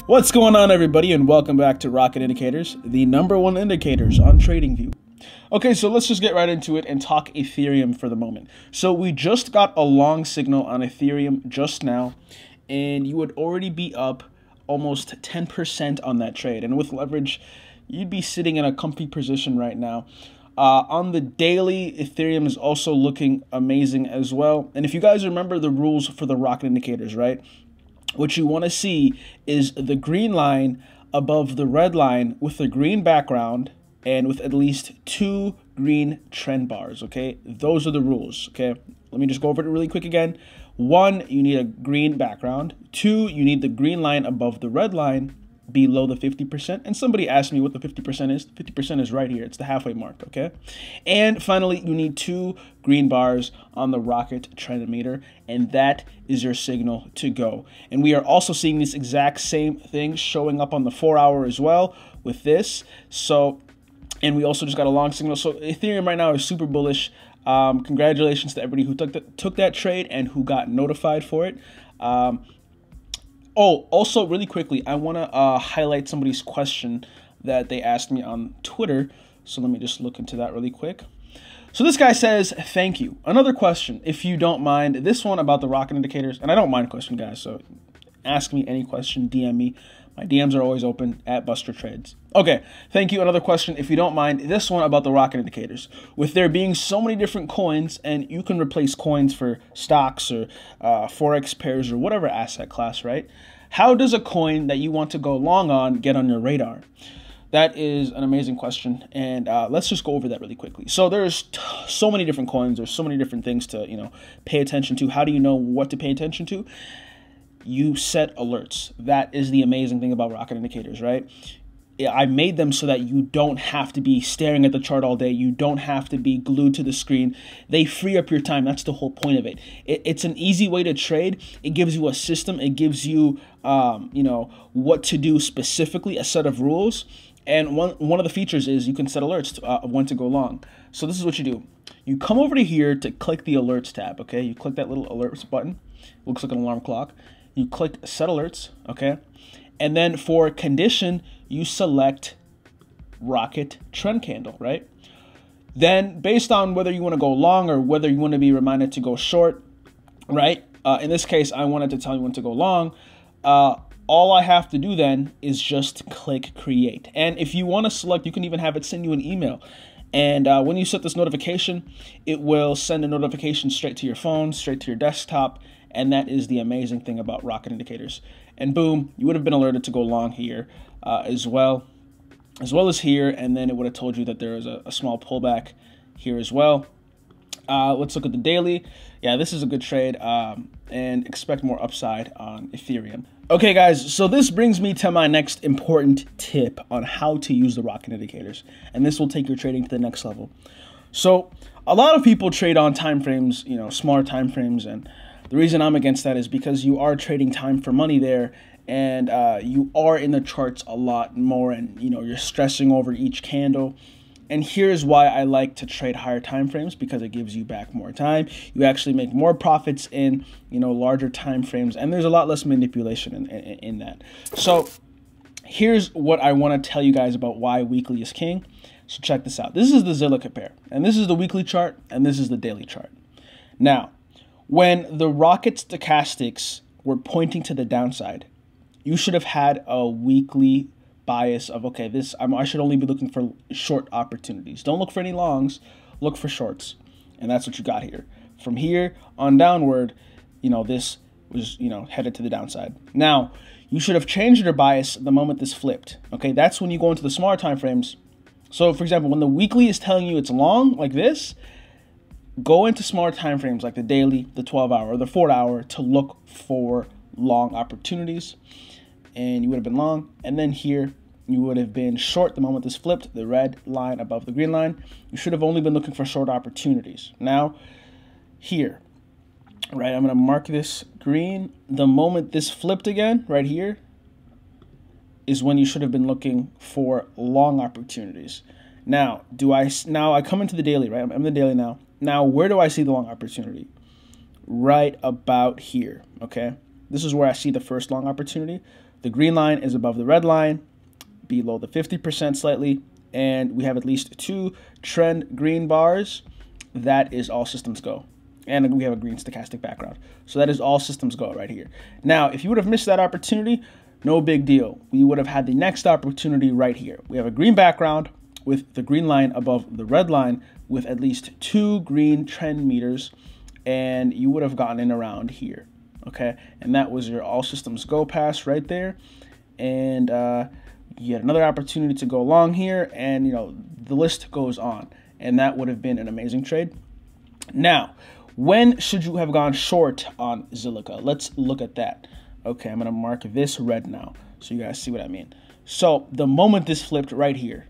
What's going on, everybody, and welcome back to Rocket Indicators, the #1 indicators on TradingView. Okay, so let's just get right into it and talk Ethereum for the moment. So we just got a long signal on Ethereum just now, and you would already be up almost 10% on that trade. And with leverage, you'd be sitting in a comfy position right now. On the daily, Ethereum is also looking amazing as well. And if you guys remember the rules for the Rocket Indicators, right? What you want to see is the green line above the red line with a green background and with at least 2 green trend bars, okay? Those are the rules, okay? Let me just go over it really quick again. 1, you need a green background. 2, you need the green line above the red line below the 50%. And somebody asked me what the 50% is. 50% is right here. It's the halfway mark, okay? And finally, you need 2 green bars on the Rocket Trend Meter, and that is your signal to go. And we are also seeing this exact same thing showing up on the 4-hour as well with this. So, and we also just got a long signal. So Ethereum right now is super bullish. Congratulations to everybody who took that trade and who got notified for it. Oh, also really quickly, I want to highlight somebody's question that they asked me on Twitter. So let me just look into that really quick. So this guy says, thank you. Another question, if you don't mind. This one about the Rocket Indicators. And I don't mind question, guys. So ask me any question, DM me. My DMs are always open at Buster Trades. Okay, thank you. Another question, if you don't mind. This one about the Rocket Indicators. With there being so many different coins, and you can replace coins for stocks or Forex pairs or whatever asset class, right? How does a coin that you want to go long on get on your radar? That is an amazing question, and let's just go over that really quickly. So there's so many different coins. There's so many different things to pay attention to. How do you know what to pay attention to? You set alerts. That is the amazing thing about Rocket Indicators, right? I made them so that you don't have to be staring at the chart all day. You don't have to be glued to the screen. They free up your time. That's the whole point of it. It's an easy way to trade. It gives you a system. It gives you, what to do specifically, a set of rules. And one of the features is you can set alerts of when to go long. So this is what you do. You come over to here to click the alerts tab, okay? You click that little alerts button. It looks like an alarm clock. You click set alerts, okay? And then for condition, you select Rocket Trend Candle, right? Then based on whether you want to go long or whether you want to be reminded to go short, right? In this case, I wanted to tell you when to go long. All I have to do then is just click create. And if you want to select, you can even have it send you an email. And when you set this notification, it will send a notification straight to your phone, straight to your desktop. And that is the amazing thing about Rocket Indicators. And boom, you would have been alerted to go long here as well as here. And then it would have told you that there is a small pullback here as well. Let's look at the daily. Yeah, this is a good trade, and expect more upside on Ethereum. Okay, guys, so this brings me to my next important tip on how to use the Rocket Indicators. And this will take your trading to the next level. So a lot of people trade on time frames, smaller time frames, and the reason I'm against that is because you are trading time for money there, and you are in the charts a lot more, and you're stressing over each candle. And here's why I like to trade higher time frames, because it gives you back more time. You actually make more profits in larger time frames, and there's a lot less manipulation in that. So here's what I want to tell you guys about why weekly is king. So check this out. This is the Zilliqa pair, and this is the weekly chart, and this is the daily chart. Now, when the Rocket stochastics were pointing to the downside, you should have had a weekly bias of, okay, I should only be looking for short opportunities. Don't look for any longs, look for shorts. And that's what you got here. From here on downward, this was, headed to the downside. Now, you should have changed your bias the moment this flipped. Okay, that's when you go into the smaller time frames. So, for example, when the weekly is telling you it's long, like this, go into smaller time frames like the daily, the 12-hour, or the 4-hour to look for long opportunities. And you would have been long. And then here, you would have been short the moment this flipped, the red line above the green line. You should have only been looking for short opportunities. Now, here, right, I'm going to mark this green. The moment this flipped again, right here, is when you should have been looking for long opportunities. Now, I come into the daily, right? I'm in the daily now. Now, where do I see the long opportunity? Right about here, okay? This is where I see the first long opportunity. the green line is above the red line, below the 50% slightly, and we have at least 2 trend green bars. That is all systems go. And we have a green stochastic background. So that is all systems go right here. Now, if you would have missed that opportunity, no big deal. We would have had the next opportunity right here. We have a green background with the green line above the red line with at least 2 green trend meters, and you would have gotten in around here, okay? And that was your all systems go pass right there. And you had another opportunity to go long here, and the list goes on. And that would have been an amazing trade. Now, when should you have gone short on Zilliqa? Let's look at that. Okay, I'm going to mark this red now so you guys see what I mean. So the moment this flipped right here,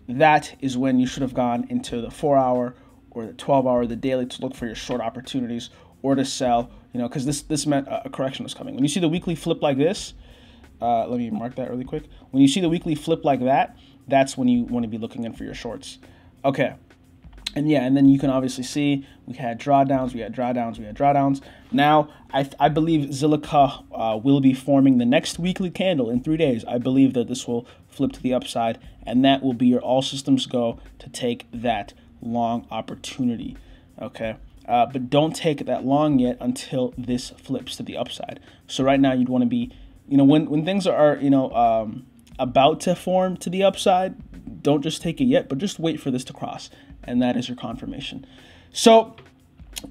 that is when you should have gone into the 4-hour or the 12-hour, the daily, to look for your short opportunities or to sell, because this meant a correction was coming. When you see the weekly flip like this, let me mark that really quick. When you see the weekly flip like that, that's when you want to be looking in for your shorts. Okay. And yeah, and then you can obviously see we had drawdowns, we had drawdowns, we had drawdowns. Now, I believe Zilliqa will be forming the next weekly candle in 3 days. I believe that this will flip to the upside, and that will be your all systems go to take that long opportunity, okay? But don't take that long yet until this flips to the upside. So right now you'd want to be, when things are, about to form to the upside, don't just take it yet, but just wait for this to cross. And that is your confirmation. So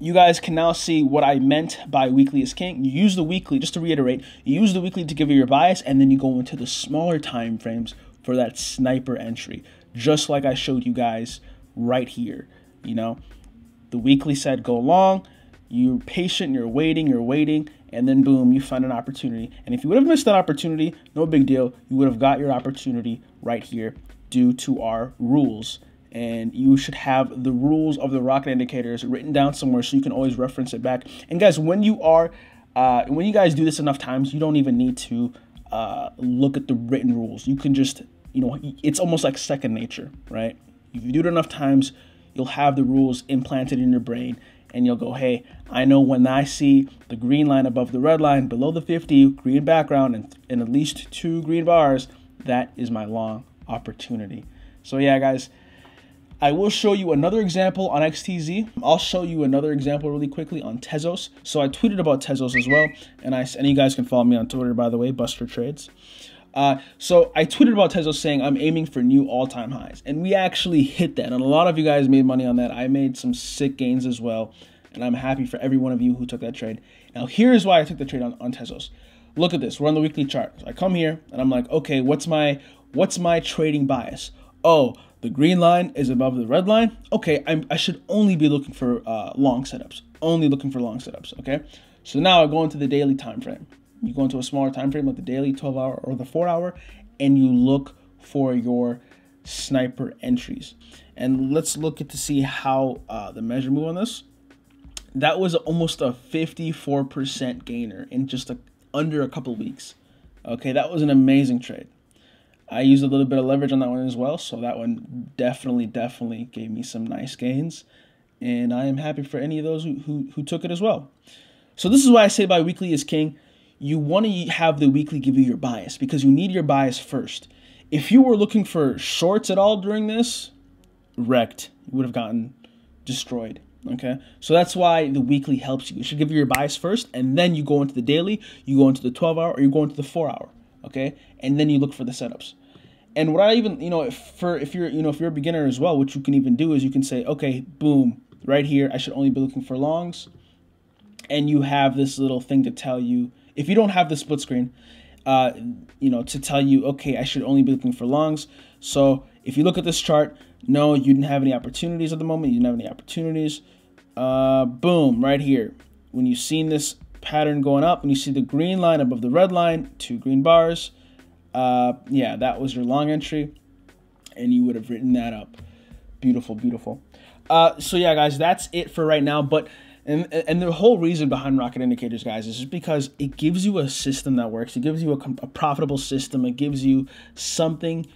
you guys can now see what I meant by weekly is king. You use the weekly, just to reiterate, you use the weekly to give you your bias, and then you go into the smaller time frames for that sniper entry, just like I showed you guys right here. The weekly said go long, you're patient, you're waiting, and then boom, you find an opportunity. And if you would have missed that opportunity, no big deal. You would have got your opportunity right here due to our rules. And you should have the rules of the rocket indicators written down somewhere so you can always reference it back. And guys, when you guys do this enough times, you don't even need to look at the written rules. You can just, it's almost like second nature, right? If you do it enough times, you'll have the rules implanted in your brain, and you'll go, hey, I know when I see the green line above the red line, below the 50, green background, and at least 2 green bars, that is my long opportunity. So yeah, guys, I will show you another example on XTZ. I'll show you another example really quickly on Tezos. So I tweeted about Tezos as well, and you guys can follow me on Twitter, by the way, Buster Trades. So I tweeted about Tezos saying I'm aiming for new all-time highs, and we actually hit that, and a lot of you guys made money on that. I made some sick gains as well, and I'm happy for every one of you who took that trade. Now here's why I took the trade on Tezos. Look at this. We're on the weekly chart. So I come here and I'm like, okay, what's my trading bias? Oh, the green line is above the red line. Okay, I should only be looking for long setups. Only looking for long setups, okay? So now I go into the daily time frame. You go into a smaller time frame like the daily 12-hour or the 4-hour, and you look for your sniper entries. And let's look to see how the measure move on this. That was almost a 54% gainer in just under a couple weeks. Okay, that was an amazing trade. I used a little bit of leverage on that one as well, so that one definitely gave me some nice gains, and I am happy for any of those who took it as well. So this is why I say by weekly is king. You want to have the weekly give you your bias, because you need your bias first. If you were looking for shorts at all during this, wrecked. You would have gotten destroyed. Okay, so that's why the weekly helps you. You should give you your bias first, and then you go into the daily, you go into the 12-hour, or you go into the 4-hour. Okay, and then you look for the setups. And what I even, if you're a beginner as well, what you can even do is you can say, okay, boom, right here, I should only be looking for longs. And you have this little thing to tell you, if you don't have the split screen, to tell you, okay, I should only be looking for longs. So if you look at this chart, no, you didn't have any opportunities at the moment. You didn't have any opportunities. Boom, right here. When you've seen this pattern going up, and you see the green line above the red line, 2 green bars, yeah, that was your long entry, and you would have written that up. Beautiful, beautiful. So yeah, guys, that's it for right now. But and the whole reason behind Rocket Indicators, guys, is just because it gives you a system that works. It gives you a profitable system. It gives you something,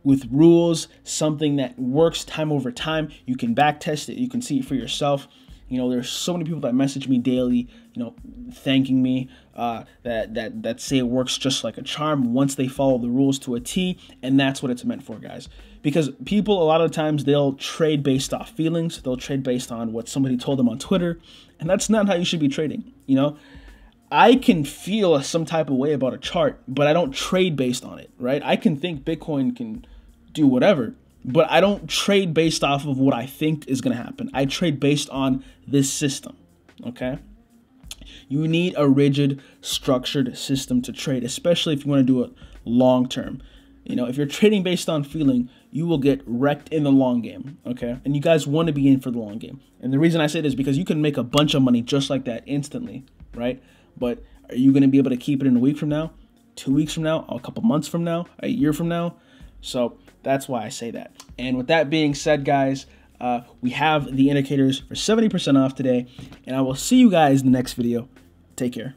with rules, something that works time over time. You can back test it. You can see it for yourself. You know, there's so many people that message me daily, you know, thanking me, that say it works just like a charm once they follow the rules to a T, and that's what it's meant for, guys. Because people, a lot of times, they'll trade based off feelings, they'll trade based on what somebody told them on Twitter, and that's not how you should be trading, you know? I can feel some type of way about a chart, but I don't trade based on it, right? I can think Bitcoin can do whatever, but I don't trade based off of what I think is going to happen. I trade based on this system, okay? You need a rigid, structured system to trade, especially if you want to do it long term. You know, if you're trading based on feeling, you will get wrecked in the long game, okay? And you guys want to be in for the long game. And the reason I say this is because you can make a bunch of money just like that instantly, right? But are you going to be able to keep it in a week from now, 2 weeks from now, a couple months from now, a year from now? So that's why I say that. And with that being said, guys, we have the indicators for 70% off today, and I will see you guys in the next video. Take care.